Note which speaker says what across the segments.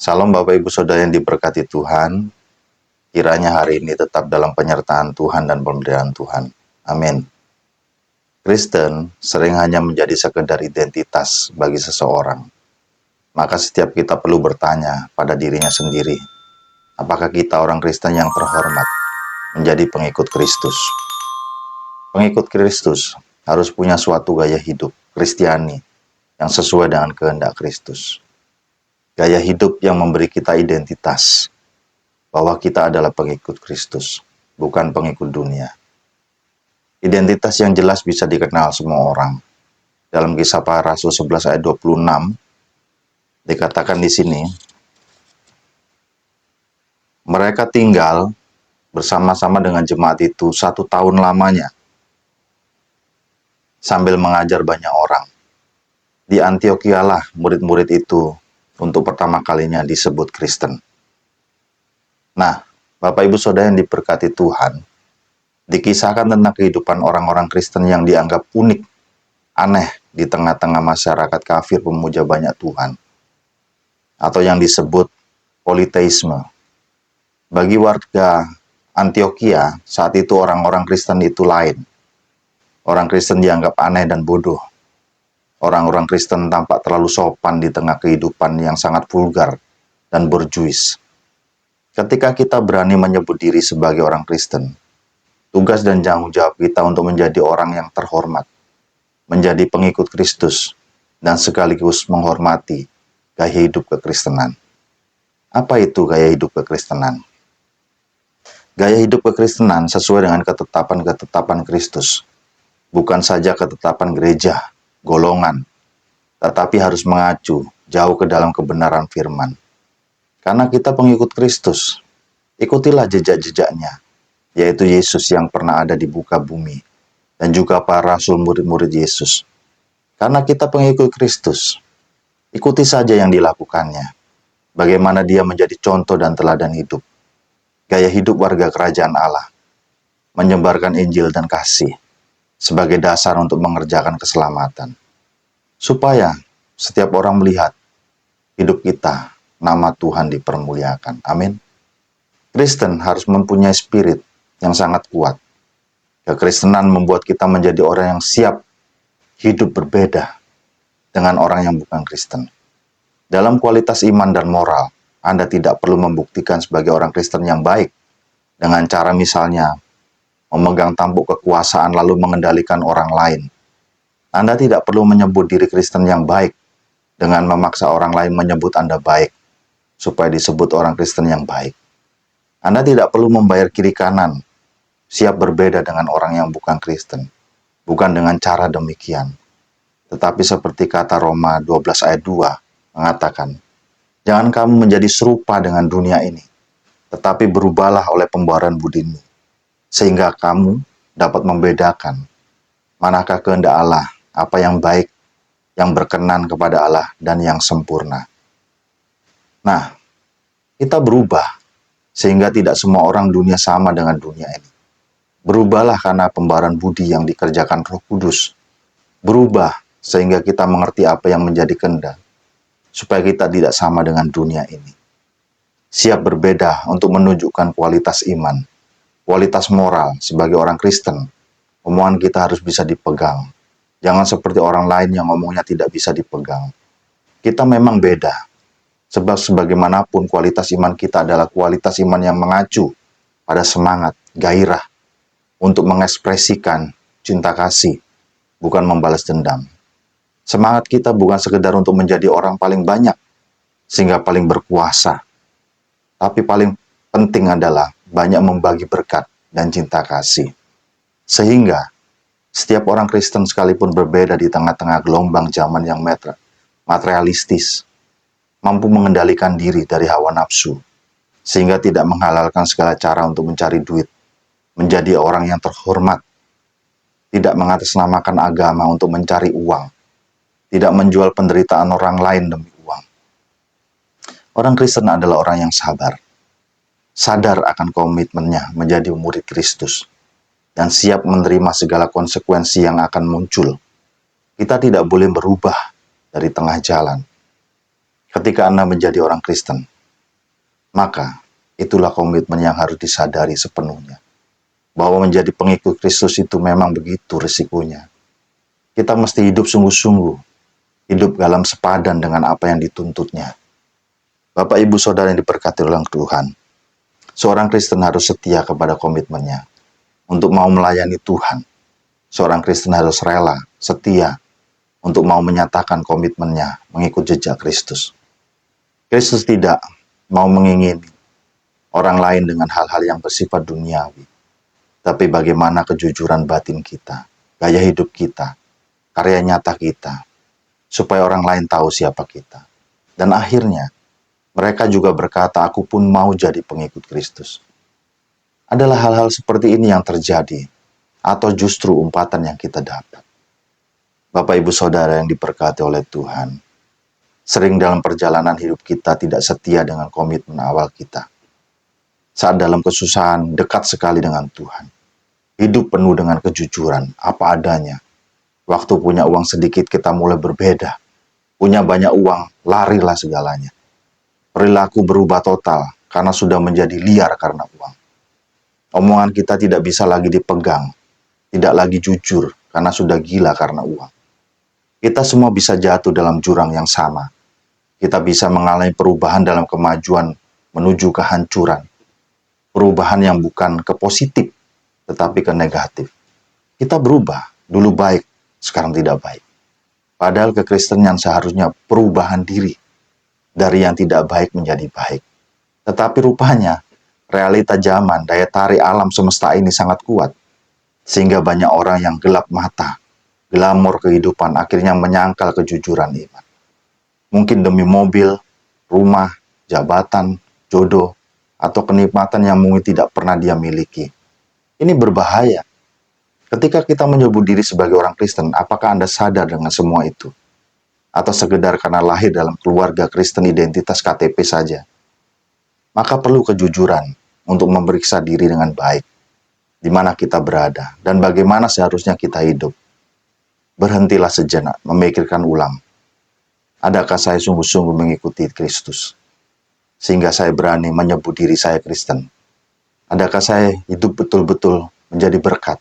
Speaker 1: Salam Bapak Ibu Saudara yang diberkati Tuhan, kiranya hari ini tetap dalam penyertaan Tuhan dan pemberian Tuhan. Amin. Kristen sering hanya menjadi sekedar identitas bagi seseorang. Maka setiap kita perlu bertanya pada dirinya sendiri, apakah kita orang Kristen yang terhormat menjadi pengikut Kristus? Pengikut Kristus harus punya suatu gaya hidup Kristiani yang sesuai dengan kehendak Kristus. Gaya hidup yang memberi kita identitas bahwa kita adalah pengikut Kristus, bukan pengikut dunia. Identitas yang jelas bisa dikenal semua orang. Dalam Kisah Para Rasul 11 ayat 26, dikatakan di sini, mereka tinggal bersama-sama dengan jemaat itu 1 tahun lamanya, sambil mengajar banyak orang. Di Antiokhia lah murid-murid itu untuk pertama kalinya disebut Kristen. Nah, Bapak Ibu Saudara yang diberkati Tuhan, dikisahkan tentang kehidupan orang-orang Kristen yang dianggap unik, aneh di tengah-tengah masyarakat kafir pemuja banyak Tuhan, atau yang disebut politeisme. Bagi warga Antiokhia, saat itu orang-orang Kristen itu lain. Orang Kristen dianggap aneh dan bodoh. Orang-orang Kristen tampak terlalu sopan di tengah kehidupan yang sangat vulgar dan borjuis. Ketika kita berani menyebut diri sebagai orang Kristen, tugas dan tanggung jawab kita untuk menjadi orang yang terhormat, menjadi pengikut Kristus, dan sekaligus menghormati gaya hidup kekristenan. Apa itu gaya hidup kekristenan? Gaya hidup kekristenan sesuai dengan ketetapan-ketetapan Kristus, bukan saja ketetapan gereja, golongan, tetapi harus mengacu jauh ke dalam kebenaran firman. Karena kita pengikut Kristus, ikutilah jejak-jejaknya, yaitu Yesus yang pernah ada di muka bumi, dan juga para rasul murid-murid Yesus. Karena kita pengikut Kristus, ikuti saja yang dilakukannya, bagaimana dia menjadi contoh dan teladan hidup, gaya hidup warga kerajaan Allah, menyebarkan Injil dan kasih, sebagai dasar untuk mengerjakan keselamatan. Supaya setiap orang melihat hidup kita, nama Tuhan dipermuliakan. Amin. Kristen harus mempunyai spirit yang sangat kuat. Kekristenan membuat kita menjadi orang yang siap hidup berbeda dengan orang yang bukan Kristen. Dalam kualitas iman dan moral, Anda tidak perlu membuktikan sebagai orang Kristen yang baik dengan cara misalnya memegang tampuk kekuasaan lalu mengendalikan orang lain. Anda tidak perlu menyebut diri Kristen yang baik dengan memaksa orang lain menyebut Anda baik, supaya disebut orang Kristen yang baik. Anda tidak perlu membayar kiri kanan, siap berbeda dengan orang yang bukan Kristen, bukan dengan cara demikian. Tetapi seperti kata Roma 12 ayat 2 mengatakan, jangan kamu menjadi serupa dengan dunia ini, tetapi berubahlah oleh pembaharuan budimu, sehingga kamu dapat membedakan manakah kehendak Allah, apa yang baik, yang berkenan kepada Allah, dan yang sempurna. Nah, kita berubah, sehingga tidak semua orang dunia sama dengan dunia ini. Berubahlah karena pembaharuan budi yang dikerjakan Roh Kudus. Berubah, sehingga kita mengerti apa yang menjadi kehendak, supaya kita tidak sama dengan dunia ini. Siap berbeda untuk menunjukkan kualitas iman, kualitas moral sebagai orang Kristen. Omongan kita harus bisa dipegang. Jangan seperti orang lain yang ngomongnya tidak bisa dipegang. Kita memang beda. Sebab sebagaimanapun kualitas iman kita adalah kualitas iman yang mengacu pada semangat, gairah, untuk mengekspresikan cinta kasih, bukan membalas dendam. Semangat kita bukan sekedar untuk menjadi orang paling banyak, sehingga paling berkuasa. Tapi paling penting adalah banyak membagi berkat dan cinta kasih. Sehingga setiap orang Kristen sekalipun berbeda di tengah-tengah gelombang zaman yang materialistis, mampu mengendalikan diri dari hawa nafsu, sehingga tidak menghalalkan segala cara untuk mencari duit, menjadi orang yang terhormat, tidak mengatasnamakan agama untuk mencari uang, tidak menjual penderitaan orang lain demi uang. Orang Kristen adalah orang yang sabar, sadar akan komitmennya menjadi murid Kristus, dan siap menerima segala konsekuensi yang akan muncul. Kita tidak boleh berubah dari tengah jalan. Ketika Anda menjadi orang Kristen, Maka itulah komitmen yang harus disadari sepenuhnya. Bahwa menjadi pengikut Kristus itu memang begitu risikonya. Kita mesti hidup sungguh-sungguh, hidup dalam sepadan dengan apa yang dituntutnya. Bapak, Ibu, Saudara yang diberkati oleh Tuhan, seorang Kristen harus setia kepada komitmennya untuk mau melayani Tuhan. Seorang Kristen harus rela, setia, untuk mau menyatakan komitmennya mengikut jejak Kristus. Kristus tidak mau mengingini orang lain dengan hal-hal yang bersifat duniawi, tapi bagaimana kejujuran batin kita, gaya hidup kita, karya nyata kita, supaya orang lain tahu siapa kita. Dan akhirnya, mereka juga berkata, aku pun mau jadi pengikut Kristus. Adalah hal-hal seperti ini yang terjadi, atau justru umpatan yang kita dapat. Bapak, Ibu, Saudara yang diberkati oleh Tuhan, sering dalam perjalanan hidup kita tidak setia dengan komitmen awal kita. Saat dalam kesusahan, dekat sekali dengan Tuhan. Hidup penuh dengan kejujuran, apa adanya. Waktu punya uang sedikit, kita mulai berbeda. Punya banyak uang, larilah segalanya. Perilaku berubah total, karena sudah menjadi liar karena uang. Omongan kita tidak bisa lagi dipegang, tidak lagi jujur, karena sudah gila karena uang. Kita semua bisa jatuh dalam jurang yang sama. Kita bisa mengalami perubahan dalam kemajuan menuju kehancuran. Perubahan yang bukan ke positif, tetapi ke negatif. Kita berubah, dulu baik, sekarang tidak baik. Padahal kekristenan seharusnya perubahan diri, dari yang tidak baik menjadi baik. Tetapi rupanya, realita zaman, daya tarik alam semesta ini sangat kuat. Sehingga banyak orang yang gelap mata, glamor kehidupan, akhirnya menyangkal kejujuran iman. Mungkin demi mobil, rumah, jabatan, jodoh, atau kenikmatan yang mungkin tidak pernah dia miliki. Ini berbahaya. Ketika kita menyebut diri sebagai orang Kristen, apakah Anda sadar dengan semua itu? Atau sekedar karena lahir dalam keluarga Kristen identitas KTP saja? Maka perlu kejujuran untuk memeriksa diri dengan baik. Di mana kita berada dan bagaimana seharusnya kita hidup. Berhentilah sejenak, memikirkan ulang. Adakah saya sungguh-sungguh mengikuti Kristus? Sehingga saya berani menyebut diri saya Kristen. Adakah saya hidup betul-betul menjadi berkat?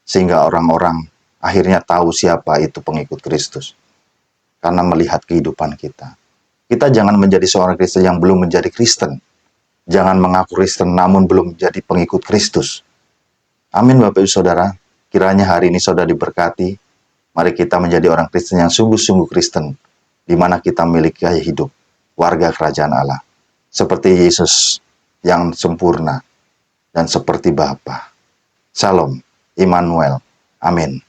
Speaker 1: Sehingga orang-orang akhirnya tahu siapa itu pengikut Kristus. Karena melihat kehidupan kita. Kita jangan menjadi seorang Kristen yang belum menjadi Kristen. Jangan mengaku Kristen namun belum menjadi pengikut Kristus. Amin, Bapak Ibu Saudara. Kiranya hari ini saudara diberkati. Mari kita menjadi orang Kristen yang sungguh-sungguh Kristen. Di mana kita memiliki gaya hidup warga kerajaan Allah. Seperti Yesus yang sempurna dan seperti Bapa. Shalom, Immanuel. Amin.